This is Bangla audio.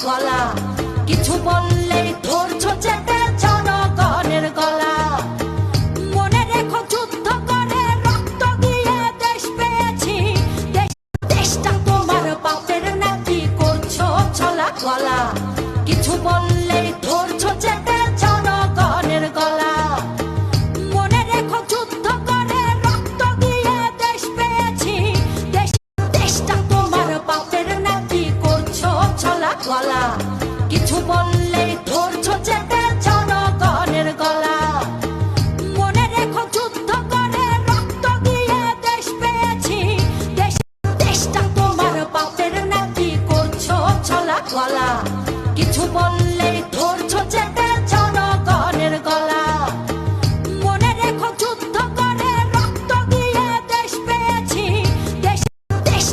গলা, কিছু বললেই ধরছো চেপে জনগণের গলা। মনে রেখো যুদ্ধ করে রক্ত দিয়ে দেশ পেয়েছি, দেশটা তোমার বাপের নাকি করছো ছলা গলা, কিছু বললেই ধরছো চেপে জনগণের গলা। মনে রেখো যুদ্ধ করে রক্ত দিয়ে দেশ পেয়েছি, দেশটা তোমার বাপের নাকি করছো ছলা গলা, কিছু বল